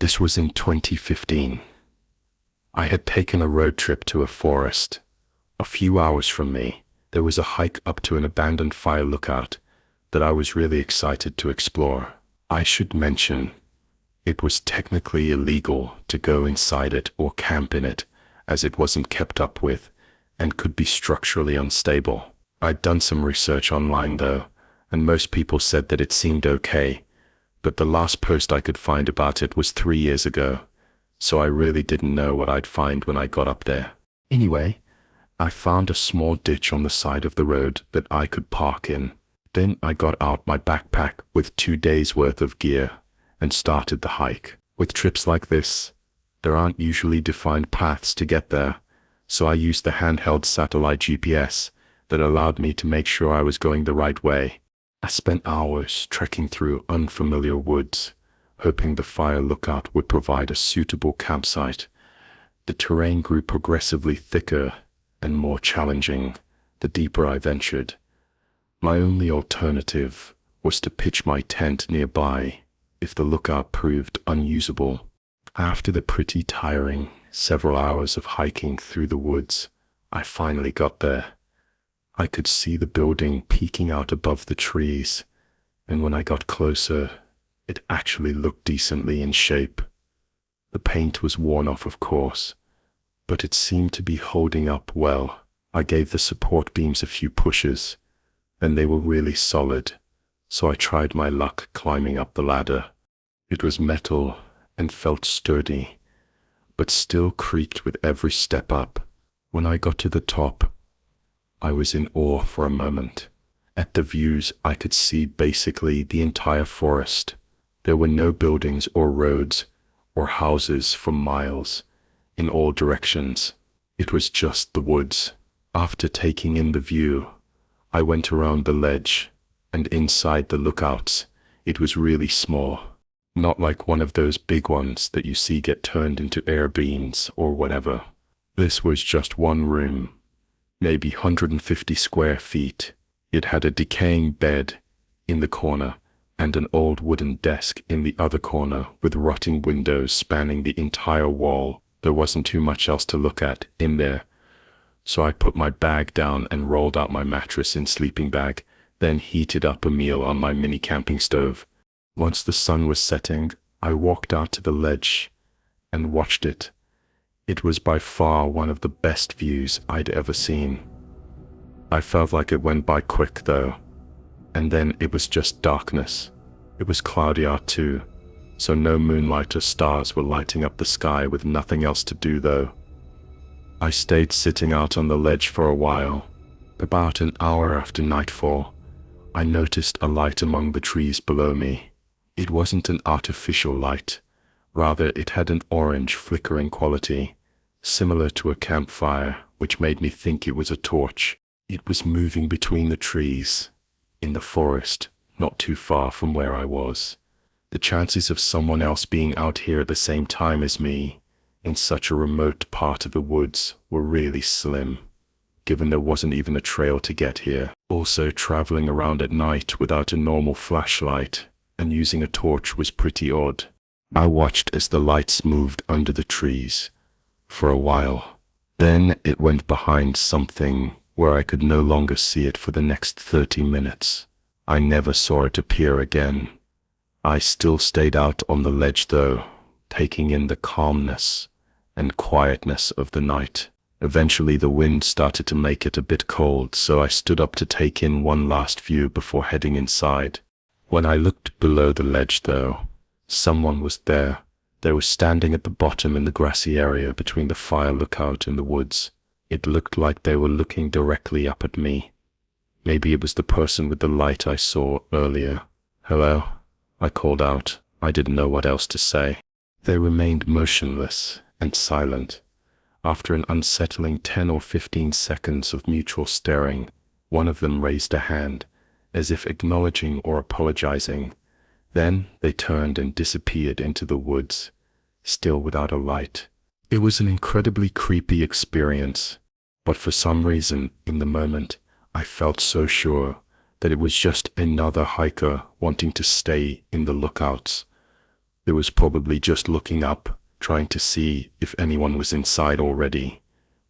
This was in 2015. I had taken a road trip to a forest. A few hours from me, there was a hike up to an abandoned fire lookout that I was really excited to explore. I should mention, it was technically illegal to go inside it or camp in it, as it wasn't kept up with and could be structurally unstable. I'd done some research online though, and most people said that it seemed okay, but the last post I could find about it was 3 years ago, so I really didn't know what I'd find when I got up there. Anyway, I found a small ditch on the side of the road that I could park in. Then I got out my backpack with 2 days' worth of gear and started the hike. With trips like this, there aren't usually defined paths to get there, so I used the handheld satellite GPS that allowed me to make sure I was going the right way. I spent hours trekking through unfamiliar woods, hoping the fire lookout would provide a suitable campsite. The terrain grew progressively thicker and more challenging the deeper I ventured. My only alternative was to pitch my tent nearby if the lookout proved unusable. After the pretty tiring several hours of hiking through the woods, I finally got there. I could see the building peeking out above the trees, and when I got closer, it actually looked decently in shape. The paint was worn off, of course, but it seemed to be holding up well. I gave the support beams a few pushes, and they were really solid, so I tried my luck climbing up the ladder. It was metal and felt sturdy, but still creaked with every step up. When I got to the top, I was in awe for a moment. At the views, I could see basically the entire forest. There were no buildings or roads or houses for miles in all directions. It was just the woods. After taking in the view, I went around the ledge, and inside the lookouts, it was really small. Not like one of those big ones that you see get turned into Airbnbs or whatever. This was just one room, maybe 150 square feet. It had a decaying bed in the corner and an old wooden desk in the other corner with rotting windows spanning the entire wall. There wasn't too much else to look at in there, so I put my bag down and rolled out my mattress and sleeping bag, then heated up a meal on my mini camping stove. Once the sun was setting, I walked out to the ledge and watched it. It was by far one of the best views I'd ever seen. I felt like it went by quick though, and then it was just darkness. It was cloudy out too, so no moonlight or stars were lighting up the sky with nothing else to do though. I stayed sitting out on the ledge for a while. About an hour after nightfall, I noticed a light among the trees below me. It wasn't an artificial light, rather it had an orange flickering quality, similar to a campfire, which made me think it was a torch. It was moving between the trees, in the forest, not too far from where I was. The chances of someone else being out here at the same time as me, in such a remote part of the woods, were really slim, given there wasn't even a trail to get here. Also, traveling around at night without a normal flashlight and using a torch was pretty odd. I watched as the lights moved under the trees for a while. Then it went behind something where I could no longer see it for the next 30 minutes. I never saw it appear again. I still stayed out on the ledge though, taking in the calmness and quietness of the night. Eventually the wind started to make it a bit cold, so I stood up to take in one last view before heading inside. When I looked below the ledge though, someone was there. They were standing at the bottom in the grassy area between the fire lookout and the woods. It looked like they were looking directly up at me. Maybe it was the person with the light I saw earlier. "Hello," I called out. I didn't know what else to say. They remained motionless and silent. After an unsettling 10 or 15 seconds of mutual staring, one of them raised a hand, as if acknowledging or apologizing. Then they turned and disappeared into the woods, still without a light. It was an incredibly creepy experience, but for some reason, in the moment, I felt so sure that it was just another hiker wanting to stay in the lookouts. There was probably just looking up, trying to see if anyone was inside already.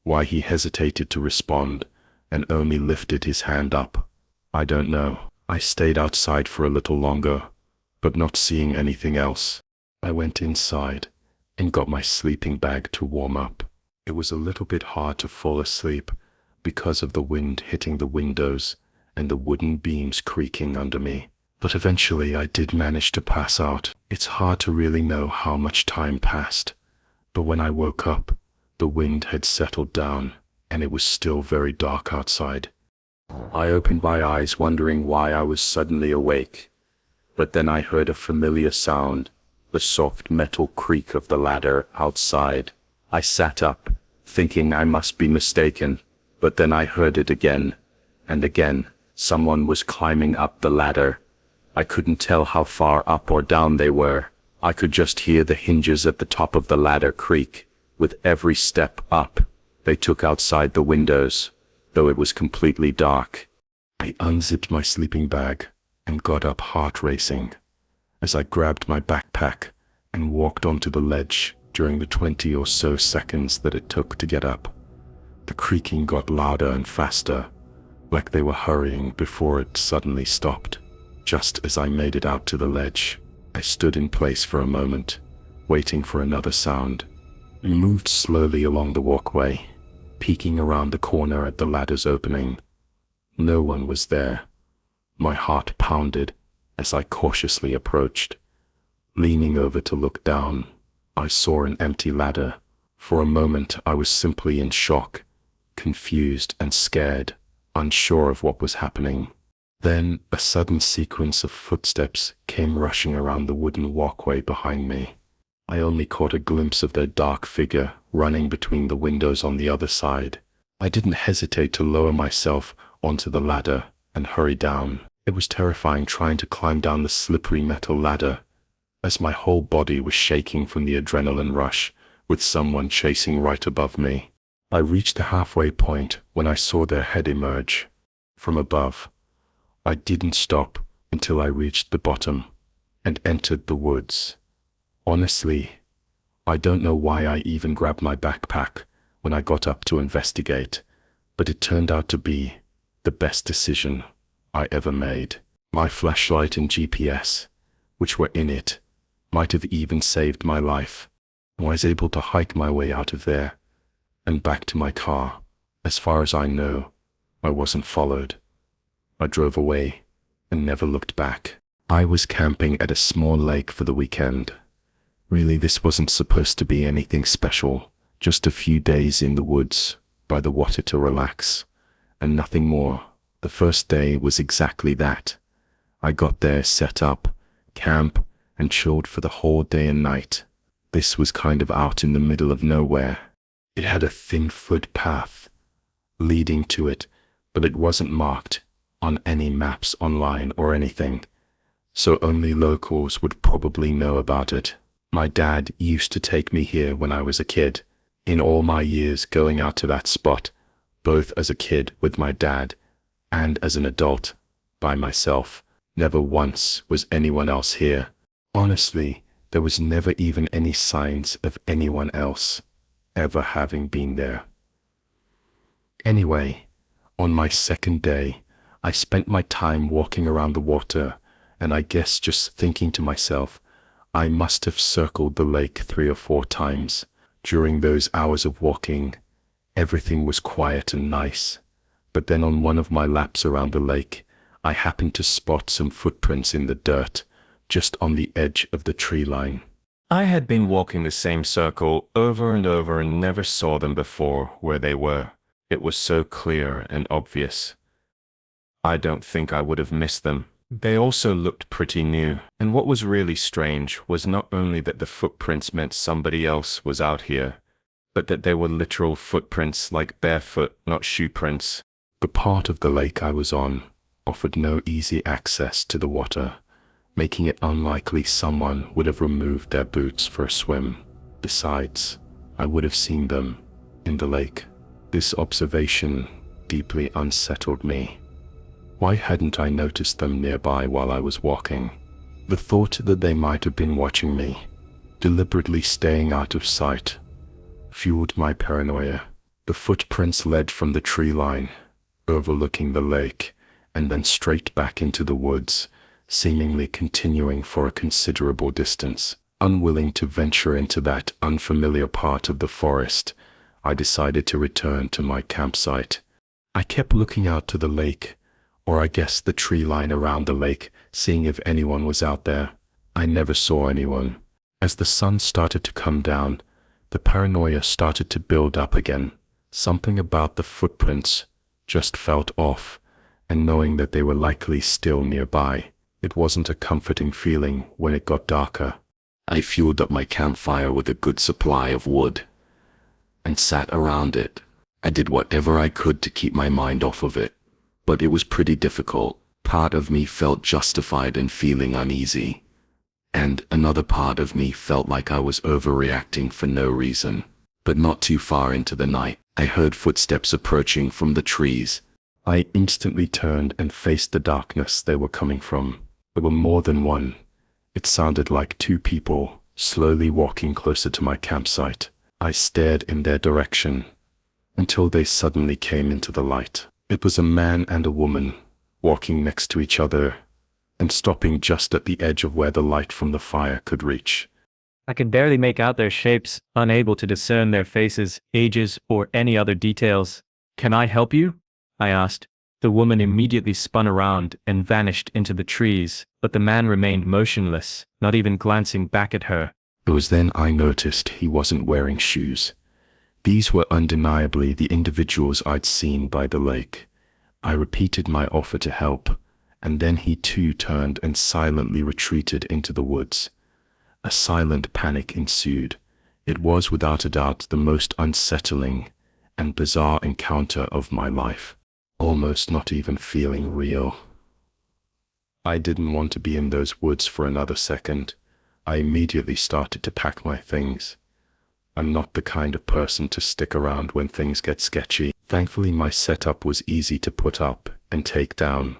Why he hesitated to respond and only lifted his hand up, I don't know. I stayed outside for a little longer, but not seeing anything else, I went inside and got my sleeping bag to warm up. It was a little bit hard to fall asleep because of the wind hitting the windows and the wooden beams creaking under me. But eventually I did manage to pass out. It's hard to really know how much time passed, but when I woke up, the wind had settled down and it was still very dark outside. I opened my eyes wondering why I was suddenly awake, but then I heard a familiar sound, the soft metal creak of the ladder outside. I sat up, thinking I must be mistaken, but then I heard it again, and again. Someone was climbing up the ladder. I couldn't tell how far up or down they were. I could just hear the hinges at the top of the ladder creak. With every step up, they took outside the windows, though it was completely dark. I unzipped my sleeping bag and got up, heart racing, as I grabbed my backpack and walked onto the ledge. During the 20 or so seconds that it took to get up, the creaking got louder and faster, like they were hurrying before it suddenly stopped. Just as I made it out to the ledge, I stood in place for a moment, waiting for another sound. I moved slowly along the walkway, peeking around the corner at the ladder's opening. No one was there. My heart pounded as I cautiously approached. Leaning over to look down, I saw an empty ladder. For a moment I was simply in shock, confused and scared, unsure of what was happening. Then a sudden sequence of footsteps came rushing around the wooden walkway behind me. I only caught a glimpse of their dark figure running between the windows on the other side. I didn't hesitate to lower myself onto the ladder and hurry down. It was terrifying trying to climb down the slippery metal ladder, as my whole body was shaking from the adrenaline rush, with someone chasing right above me. I reached the halfway point when I saw their head emerge from above. I didn't stop until I reached the bottom and entered the woods. Honestly, I don't know why I even grabbed my backpack when I got up to investigate, but it turned out to be the best decision I ever made. My flashlight and GPS, which were in it, might have even saved my life. I was able to hike my way out of there and back to my car. As far as I know, I wasn't followed. I drove away and never looked back. I was camping at a small lake for the weekend. Really, this wasn't supposed to be anything special, just a few days in the woods by the water to relax, and nothing more. The first day was exactly that. I got there, set up camp, and chilled for the whole day and night. This was kind of out in the middle of nowhere. It had a thin footpath leading to it, but it wasn't marked on any maps online or anything, so only locals would probably know about it. My dad used to take me here when I was a kid. In all my years going out to that spot, both as a kid with my dad and as an adult by myself, never once was anyone else here. Honestly, there was never even any signs of anyone else ever having been there. Anyway, on my second day, I spent my time walking around the water, and I guess just thinking to myself, I must have circled the lake 3 or 4 times. During those hours of walking, everything was quiet and nice. But then on one of my laps around the lake, I happened to spot some footprints in the dirt, just on the edge of the tree line. I had been walking the same circle over and over and never saw them before where they were. It was so clear and obvious. I don't think I would have missed them. They also looked pretty new, and what was really strange was not only that the footprints meant somebody else was out here, but that they were literal footprints, like barefoot, not shoe prints. The part of the lake I was on offered no easy access to the water, making it unlikely someone would have removed their boots for a swim. Besides, I would have seen them in the lake. This observation deeply unsettled me. Why hadn't I noticed them nearby while I was walking? The thought that they might have been watching me, deliberately staying out of sight, fueled my paranoia. The footprints led from the tree line, overlooking the lake, and then straight back into the woods, seemingly continuing for a considerable distance. Unwilling to venture into that unfamiliar part of the forest, I decided to return to my campsite. I kept looking out to the lake, or I guess the tree line around the lake, seeing if anyone was out there. I never saw anyone. As the sun started to come down, the paranoia started to build up again. Something about the footprints just felt off, and knowing that they were likely still nearby, it wasn't a comforting feeling when it got darker. I fueled up my campfire with a good supply of wood and sat around it. I did whatever I could to keep my mind off of it, but it was pretty difficult. Part of me felt justified in feeling uneasy, and another part of me felt like I was overreacting for no reason. But not too far into the night, I heard footsteps approaching from the trees. I instantly turned and faced the darkness they were coming from. There were more than one. It sounded like two people, slowly walking closer to my campsite. I stared in their direction until they suddenly came into the light. It was a man and a woman, walking next to each other and stopping just at the edge of where the light from the fire could reach. I could barely make out their shapes, unable to discern their faces, ages, or any other details. "Can I help you?" I asked. The woman immediately spun around and vanished into the trees, but the man remained motionless, not even glancing back at her. It was then I noticed he wasn't wearing shoes. These were undeniably the individuals I'd seen by the lake. I repeated my offer to help, and then he too turned and silently retreated into the woods. A silent panic ensued. It was without a doubt the most unsettling and bizarre encounter of my life, almost not even feeling real. I didn't want to be in those woods for another second. I immediately started to pack my things. I'm not the kind of person to stick around when things get sketchy. Thankfully, my setup was easy to put up and take down,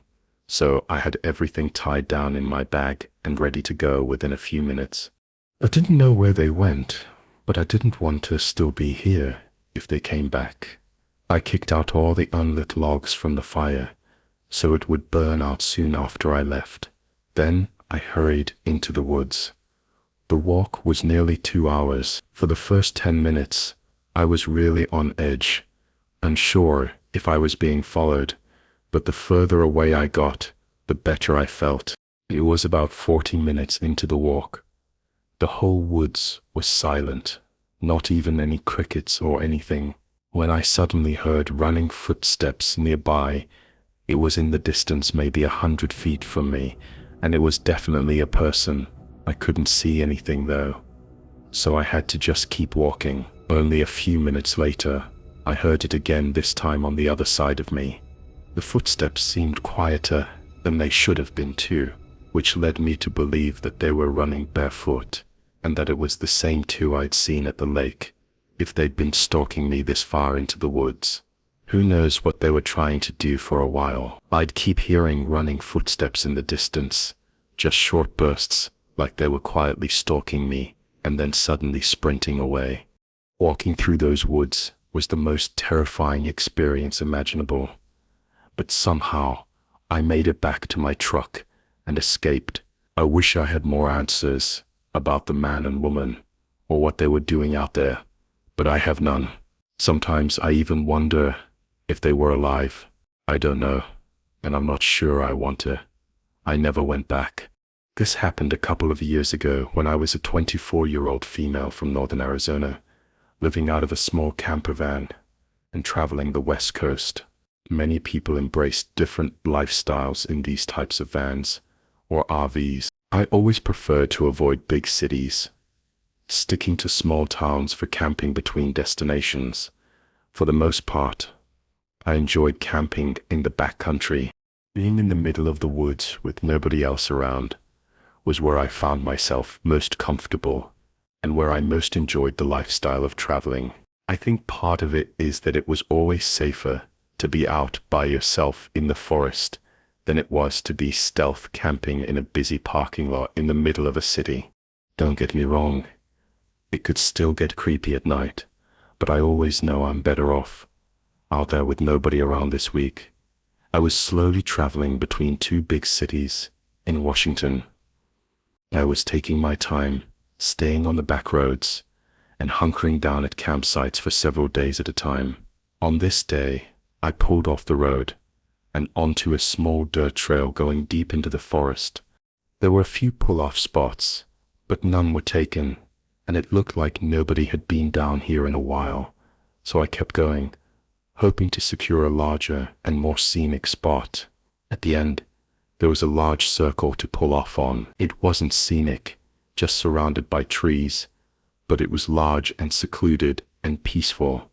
so I had everything tied down in my bag and ready to go within a few minutes. I didn't know where they went, but I didn't want to still be here if they came back. I kicked out all the unlit logs from the fire, so it would burn out soon after I left. Then I hurried into the woods. The walk was nearly 2 hours. For the first 10 minutes, I was really on edge, unsure if I was being followed, but the further away I got, the better I felt. It was about 40 minutes into the walk. The whole woods was silent, not even any crickets or anything, when I suddenly heard running footsteps nearby. It was in the distance, maybe 100 feet from me, and it was definitely a person. I couldn't see anything though, so I had to just keep walking. Only a few minutes later, I heard it again, this time on the other side of me. The footsteps seemed quieter than they should have been too, which led me to believe that they were running barefoot, and that it was the same two I'd seen at the lake, if they'd been stalking me this far into the woods. Who knows what they were trying to do for a while. I'd keep hearing running footsteps in the distance, just short bursts, like they were quietly stalking me, and then suddenly sprinting away. Walking through those woods was the most terrifying experience imaginable. But somehow, I made it back to my truck and escaped. I wish I had more answers about the man and woman, or what they were doing out there, but I have none. Sometimes I even wonder if they were alive. I don't know, and I'm not sure I want to. I never went back. This happened a couple of years ago when I was a 24-year-old female from northern Arizona, living out of a small camper van and traveling the West Coast. Many people embrace different lifestyles in these types of vans, or RVs. I always preferred to avoid big cities, sticking to small towns for camping between destinations. For the most part, I enjoyed camping in the backcountry. Being in the middle of the woods with nobody else around was where I found myself most comfortable and where I most enjoyed the lifestyle of traveling. I think part of it is that it was always safer to be out by yourself in the forest than it was to be stealth camping in a busy parking lot in the middle of a city. Don't get me wrong, it could still get creepy at night, but I always know I'm better off out there with nobody around this week. I was slowly traveling between two big cities in Washington. I was taking my time, staying on the back roads, and hunkering down at campsites for several days at a time. On this day, I pulled off the road and onto a small dirt trail going deep into the forest. There were a few pull-off spots, but none were taken, and it looked like nobody had been down here in a while, so I kept going, hoping to secure a larger and more scenic spot. At the end, there was a large circle to pull off on. It wasn't scenic, just surrounded by trees, but it was large and secluded and peaceful,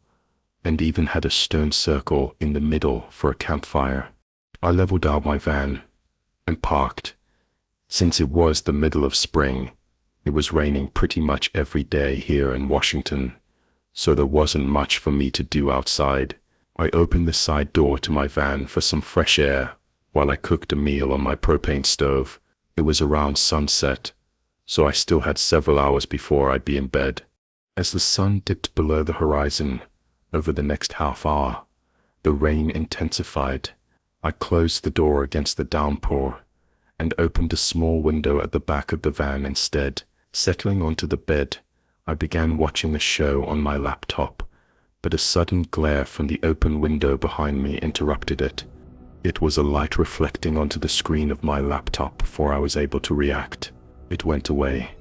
and even had a stone circle in the middle for a campfire. I leveled out my van and parked. Since it was the middle of spring, it was raining pretty much every day here in Washington, so there wasn't much for me to do outside. I opened the side door to my van for some fresh air while I cooked a meal on my propane stove. It was around sunset, so I still had several hours before I'd be in bed. As the sun dipped below the horizon over the next half hour, the rain intensified. I closed the door against the downpour and opened a small window at the back of the van instead. Settling onto the bed, I began watching a show on my laptop, but a sudden glare from the open window behind me interrupted it. It was a light reflecting onto the screen of my laptop before I was able to react. It went away.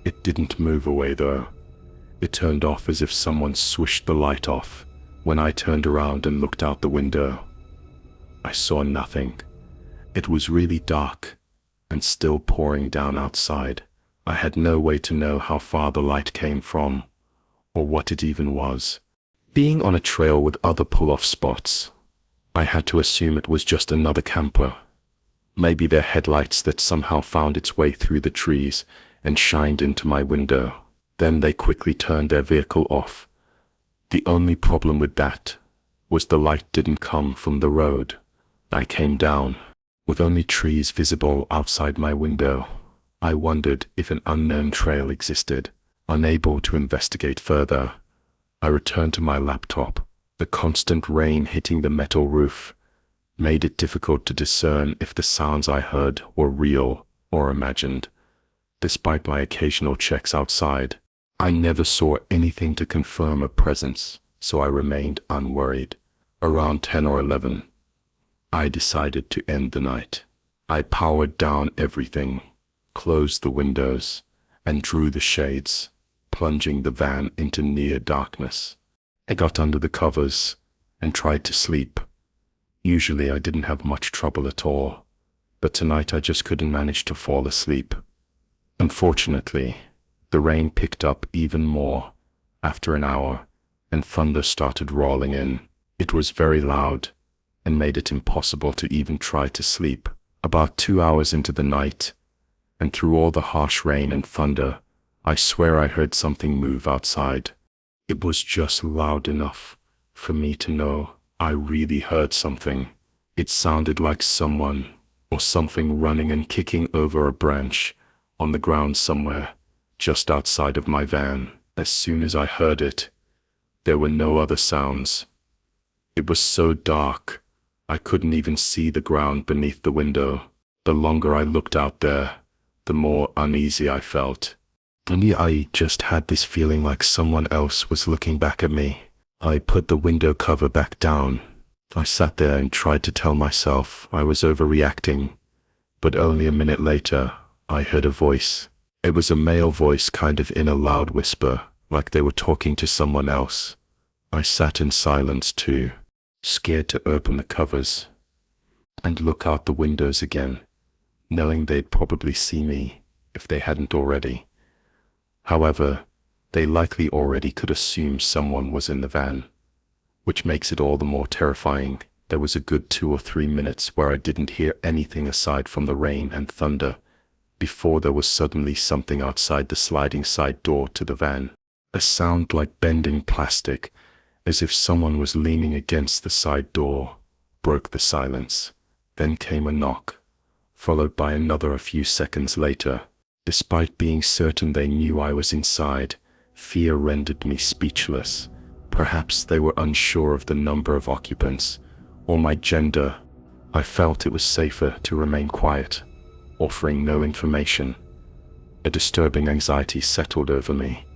It didn't move away though. It turned off as if someone swished the light off. When I turned around and looked out the window, I saw nothing. It was really dark and still pouring down outside. I had no way to know how far the light came from, or what it even was. Being on a trail with other pull-off spots, I had to assume it was just another camper. Maybe their headlights that somehow found its way through the trees and shined into my window. Then they quickly turned their vehicle off. The only problem with that was the light didn't come from the road. I came down, with only trees visible outside my window. I wondered if an unknown trail existed. Unable to investigate further, I returned to my laptop. The constant rain hitting the metal roof made it difficult to discern if the sounds I heard were real or imagined. Despite my occasional checks outside, I never saw anything to confirm a presence, so I remained unworried. Around 10 or 11, I decided to end the night. I powered down everything, closed the windows, and drew the shades, plunging the van into near darkness. I got under the covers and tried to sleep. Usually I didn't have much trouble at all, but tonight I just couldn't manage to fall asleep. Unfortunately, the rain picked up even more after an hour, and thunder started rolling in. It was very loud and made it impossible to even try to sleep. About 2 hours into the night, and through all the harsh rain and thunder, I swear I heard something move outside. It was just loud enough for me to know I really heard something. It sounded like someone or something running and kicking over a branch on the ground somewhere just outside of my van. As soon as I heard it, there were no other sounds. It was so dark, I couldn't even see the ground beneath the window. The longer I looked out there, the more uneasy I felt. And I just had this feeling like someone else was looking back at me. I put the window cover back down. I sat there and tried to tell myself I was overreacting, but only a minute later, I heard a voice. It was a male voice, kind of in a loud whisper, like they were talking to someone else. I sat in silence too, scared to open the covers and look out the windows again, knowing they'd probably see me if they hadn't already. However, they likely already could assume someone was in the van, which makes it all the more terrifying. There was a good 2 or 3 minutes where I didn't hear anything aside from the rain and thunder, before there was suddenly something outside the sliding side door to the van. A sound like bending plastic, as if someone was leaning against the side door, broke the silence. Then came a knock, followed by another a few seconds later. Despite being certain they knew I was inside, fear rendered me speechless. Perhaps they were unsure of the number of occupants, or my gender. I felt it was safer to remain quiet, offering no information. A disturbing anxiety settled over me.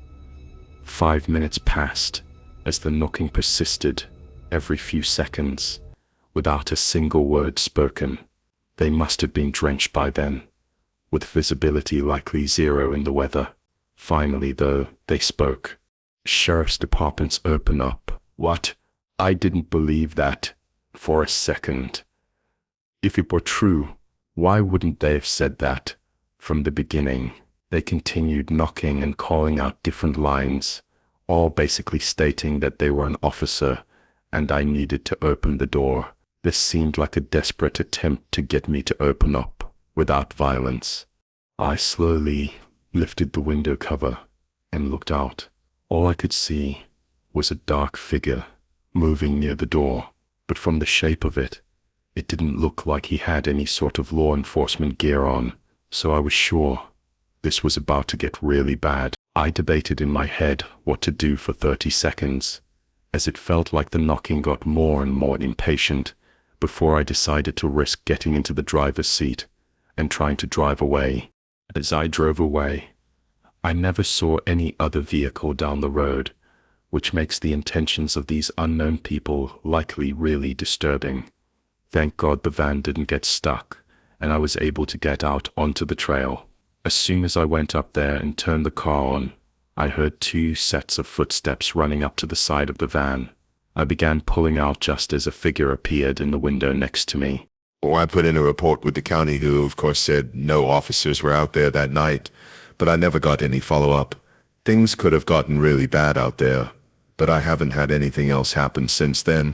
5 minutes passed, as the knocking persisted, every few seconds, without a single word spoken. They must have been drenched by then, with visibility likely zero in the weather. Finally, though, they spoke. "Sheriff's departments open up." What? I didn't believe that for a second. If it were true, why wouldn't they have said that from the beginning? They continued knocking and calling out different lines, all basically stating that they were an officer and I needed to open the door. This seemed like a desperate attempt to get me to open up without violence. I slowly lifted the window cover and looked out. All I could see was a dark figure moving near the door, but from the shape of it, it didn't look like he had any sort of law enforcement gear on, so I was sure this was about to get really bad. I debated in my head what to do for 30 seconds, as it felt like the knocking got more and more impatient, before I decided to risk getting into the driver's seat and trying to drive away. As I drove away, I never saw any other vehicle down the road, which makes the intentions of these unknown people likely really disturbing. Thank God the van didn't get stuck, and I was able to get out onto the trail. As soon as I went up there and turned the car on, I heard 2 sets of footsteps running up to the side of the van. I began pulling out just as a figure appeared in the window next to me. Well, I put in a report with the county, who of course said no officers were out there that night, but I never got any follow-up. Things could have gotten really bad out there, but I haven't had anything else happen since then.